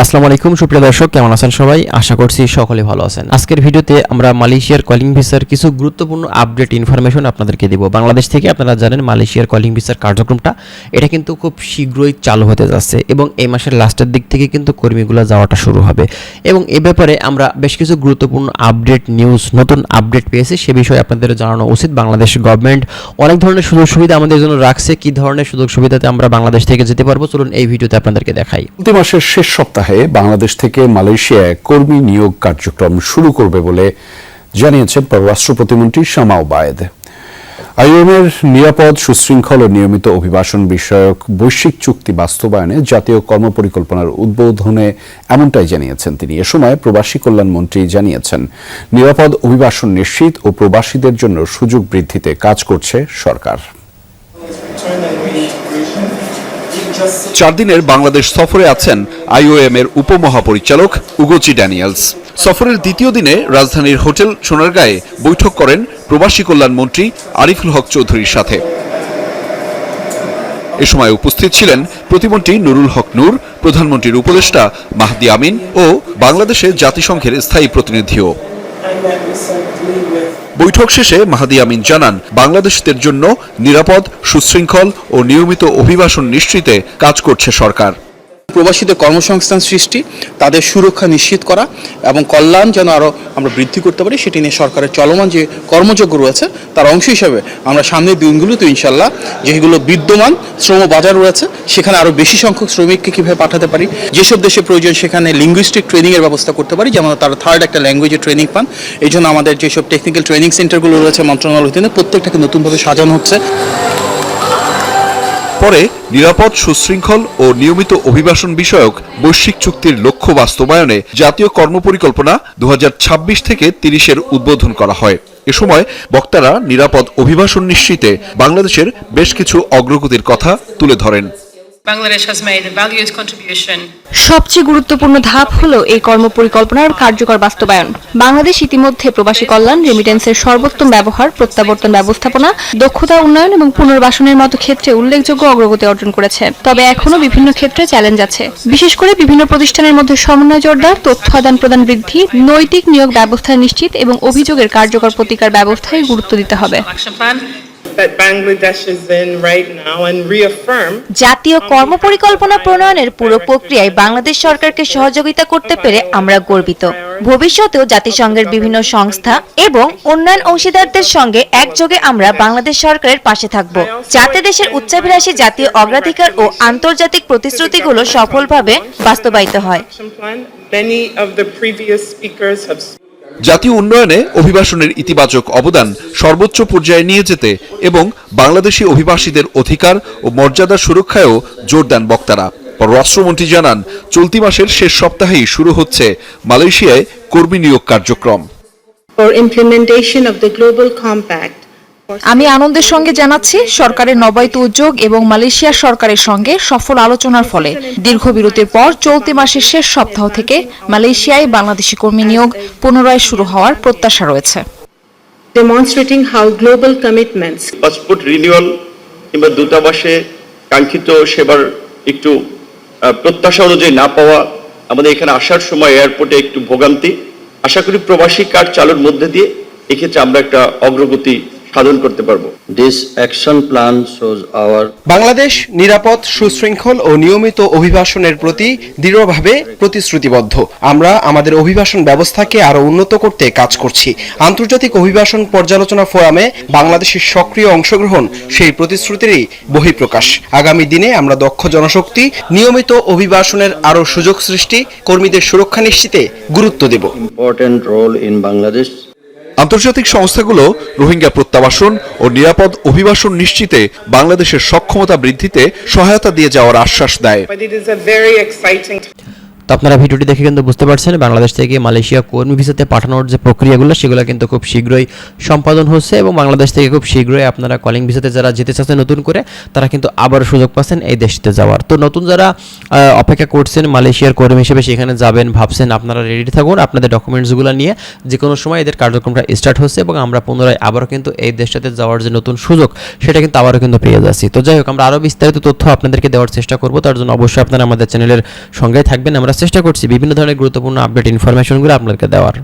আসসালামু আলাইকুম সুপ্রিয় দর্শক, কেমন আছেন সবাই? আশা করছি সকলে ভালো আছেন। আজকের ভিডিওতে আমরা মালয়েশিয়ার কলিং ভিসার কিছু গুরুত্বপূর্ণ আপডেট ইনফরমেশন আপনাদেরকে দিব। বাংলাদেশ থেকে আপনারা জানেন মালয়েশিয়ার কলিং ভিসার কার্যক্রমটা এটা কিন্তু খুব শীঘ্রই চালু হতে যাচ্ছে এবং এই মাসের লাস্টের দিক থেকে কিন্তু কর্মীগুলো যাওয়াটা শুরু হবে এবং এ ব্যাপারে আমরা বেশ কিছু গুরুত্বপূর্ণ আপডেট নিউজ নতুন আপডেট পেয়েছি, সে বিষয়ে আপনাদের জানানো উচিত। বাংলাদেশ গভর্নমেন্ট অনেক ধরনের সুযোগ সুবিধা আমাদের জন্য রাখছে। কি ধরনের সুযোগ সুবিধাতে আমরা বাংলাদেশ থেকে যেতে পারবো, চলুন এই ভিডিওতে আপনাদেরকে দেখাই। প্রতি মাসের শেষ সপ্তাহে বাংলাদেশ থেকে মালয়েশিয়ায় কর্মী নিয়োগ কার্যক্রম শুরু করবে বলে জানিয়েছেন পররাষ্ট্র প্রতিমন্ত্রী শামাও বায়েদ। আইওএমের নিরাপদ, সুশৃঙ্খল ও নিয়মিত অভিবাসন বিষয়ক বৈশ্বিক চুক্তি বাস্তবায়নে জাতীয় কর্মপরিকল্পনার উদ্বোধনে এমনটাই জানিয়েছেন তিনি। এ সময় প্রবাসী কল্যাণ মন্ত্রী জানিয়েছেন, নিরাপদ অভিবাসন নিশ্চিত ও প্রবাসীদের জন্য সুযোগ বৃদ্ধিতে কাজ করছে সরকার। 4 দিনের বাংলাদেশ সফরে আছেন আইওএম এর উপমহাপরিচালক উগোচি ড্যানিয়েলস। সফরের দ্বিতীয় দিনে রাজধানীর হোটেল সোনারগাঁয়ে বৈঠক করেন প্রবাসী কল্যাণ মন্ত্রী আরিফুল হক চৌধুরীর সাথে। এ সময় উপস্থিত ছিলেন প্রতিমন্ত্রী নুরুল হক নূর, প্রধানমন্ত্রীর উপদেষ্টা মাহদি আমিন ও বাংলাদেশে জাতিসংঘের স্থায়ী প্রতিনিধিও। বৈঠক শেষে মাহদি আমিন জানান, বাংলাদেশিদের জন্য নিরাপদ, সুশৃঙ্খল ও নিয়মিত অভিবাসন নিশ্চিতে কাজ করছে সরকার। প্রবাসীদের কর্মসংস্থান সৃষ্টি, তাদের সুরক্ষা নিশ্চিত করা এবং কল্যাণ যেন আরও আমরা বৃদ্ধি করতে পারি সেটি নিয়ে সরকারের চলমান যে কর্মযজ্ঞ রয়েছে তার অংশ হিসেবে আমরা সামনের দিনগুলোতে ইনশাল্লাহ যেগুলো বিদ্যমান শ্রম বাজার রয়েছে সেখানে আরও বেশি সংখ্যক শ্রমিককে কীভাবে পাঠাতে পারি, যেসব দেশে প্রয়োজন সেখানে লিঙ্গুইস্টিক ট্রেনিংয়ের ব্যবস্থা করতে পারি, যেমন তারা থার্ড একটা ল্যাঙ্গুয়েজের ট্রেনিং পান। এই জন্য আমাদের যেসব টেকনিক্যাল ট্রেনিং সেন্টারগুলো রয়েছে মন্ত্রণালয়ের অধীনে প্রত্যেকটাকে নতুনভাবে সাজানো হচ্ছে। পরে নিরাপদ, সুশৃঙ্খল ও নিয়মিত অভিবাসন বিষয়ক বৈশ্বিক চুক্তির লক্ষ্য বাস্তবায়নে জাতীয় কর্মপরিকল্পনা 2026 থেকে 30-এর উদ্বোধন করা হয়। এ সময় বক্তারা নিরাপদ অভিবাসন নিশ্চিতে বাংলাদেশের বেশ কিছু অগ্রগতির কথা তুলে ধরেন। সবচেয়ে গুরুত্বপূর্ণ ধাপ হলো এই কর্মপরিকল্পনার কার্যকর বাস্তবায়ন। বাংলাদেশ ইতিমধ্যে প্রবাসী কল্যাণ, রেমিটেন্সের সর্বোত্তম ব্যবহার, প্রত্যাবর্তন ব্যবস্থাপনা, দক্ষতা উন্নয়ন এবং পুনর্বাসনের মতো ক্ষেত্রে উল্লেখযোগ্য অগ্রগতি অর্জন করেছে। তবে এখনো বিভিন্ন ক্ষেত্রে চ্যালেঞ্জ আছে, বিশেষ করে বিভিন্ন প্রতিষ্ঠানের মধ্যে সমন্বয় জোরদার, তথ্য আদান প্রদান বৃদ্ধি, নৈতিক নিয়োগ ব্যবস্থা নিশ্চিত এবং অভিযোগের কার্যকর প্রতিকার ব্যবস্থায় গুরুত্ব দিতে হবে। জাতীয় কর্মপরিকল্পনা প্রণয়নের পুরো প্রক্রিয়ায় বাংলাদেশ সরকারকে সহযোগিতা করতে পেরে আমরা গর্বিত। ভবিষ্যতেও জাতিসংঘের বিভিন্ন সংস্থা এবং উন্নয়ন অংশীদারদের সঙ্গে একযোগে আমরা বাংলাদেশ সরকারের পাশে থাকব, যাতে দেশের উচ্চাভিলাষী জাতীয় অগ্রাধিকার ও আন্তর্জাতিক প্রতিশ্রুতিগুলো সফলভাবে বাস্তবায়িত হয়। জাতীয় উন্নয়নে অভিবাসনের ইতিবাচক অবদান সর্বোচ্চ পর্যায়ে নিয়ে যেতে এবং বাংলাদেশি অভিবাসীদের অধিকার ও মর্যাদা সুরক্ষায়ও জোর দেন বক্তারা। পররাষ্ট্রমন্ত্রী জানান, চলতি মাসের শেষ সপ্তাহেই শুরু হচ্ছে মালয়েশিয়ায় কর্মী নিয়োগ কার্যক্রম। আমি আনন্দের সঙ্গে জানাচ্ছি, সরকারের নবায়িত উদ্যোগ এবং মালয়েশিয়া সরকারের সঙ্গে সফল আলোচনার ফলে দীর্ঘ বিরতির পর চলতি মাসের শেষ সপ্তাহ থেকে মালয়েশিয়ায় বাংলাদেশি কর্মী নিয়োগ পুনরায় শুরু হওয়ার প্রত্যাশা রয়েছে। Demonstrating how global commitments passport renewal কিংবা দূতাবাসে কাঙ্ক্ষিত সেবার একটু প্রত্যাশা অনুযায়ী না পাওয়া, আমাদের এখানে আসার সময় এয়ারপোর্টে একটু ভোগান্তি, আশা করি প্রবাসী কার্ড চালুর মধ্যে দিয়ে এক্ষেত্রে আমরা একটা অগ্রগতি সাধন করতে পারবো। This action plan shows our Bangladesh নিরাপদ, সুশৃঙ্খল ও নিয়মিত অভিবাসনের প্রতি দৃঢ়ভাবে প্রতিশ্রুতিবদ্ধ। আমরা আমাদের অভিবাসন ব্যবস্থাকে আরো উন্নত করতে কাজ করছি। আন্তর্জাতিক অভিবাসন পর্যালোচনা ফোরামে বাংলাদেশের সক্রিয় অংশগ্রহণ সেই প্রতিশ্রুতিরই বহিঃপ্রকাশ। আগামী দিনে আমরা দক্ষ জনশক্তি, নিয়মিত অভিবাসনের আরো সুযোগ সৃষ্টি, কর্মীদের সুরক্ষা নিশ্চিতে গুরুত্ব দেব। important role in Bangladesh. আন্তর্জাতিক সংস্থাগুলো রোহিঙ্গা প্রত্যাবাসন ও নিরাপদ অভিবাসন নিশ্চিতে বাংলাদেশের সক্ষমতা বৃদ্ধিতে সহায়তা দিয়ে যাওয়ার আশ্বাস দেয়। তো আপনারা ভিডিওটি দেখে কিন্তু বুঝতে পারছেন বাংলাদেশ থেকে মালয়েশিয়া কর্মী ভিসাতে পাঠানোর যে প্রক্রিয়াগুলো সেগুলো কিন্তু খুব শীঘ্রই সম্পাদন হচ্ছে এবং বাংলাদেশ থেকে খুব শীঘ্রই আপনারা কলিং ভিসাতে যারা যেতে চাচ্ছেন নতুন করে তারা কিন্তু আবার সুযোগ পাচ্ছেন এই দেশটিতে যাওয়ার। তো নতুন যারা অপেক্ষা করছেন মালয়েশিয়ার কর্মী হিসেবে সেখানে যাবেন ভাবছেন, আপনারা রেডি থাকুন আপনাদের ডকুমেন্টসগুলো নিয়ে। যে কোনো সময় এদের কার্যক্রমটা স্টার্ট হচ্ছে এবং আমরা পুনরায় আবারও কিন্তু এই দেশটাতে যাওয়ার যে নতুন সুযোগ সেটা কিন্তু আবারও কিন্তু পেয়ে যাচ্ছি। তো যাই হোক, আমরা আরও বিস্তারিত তথ্য আপনাদেরকে দেওয়ার চেষ্টা করব, তার জন্য অবশ্যই আপনারা আমাদের চ্যানেলের সঙ্গেই থাকবেন। আমরা চেষ্টা করছি বিভিন্ন ধরনের গুরুত্বপূর্ণ আপডেট ইনফরমেশনগুলো আপনাদেরকে দেওয়ার।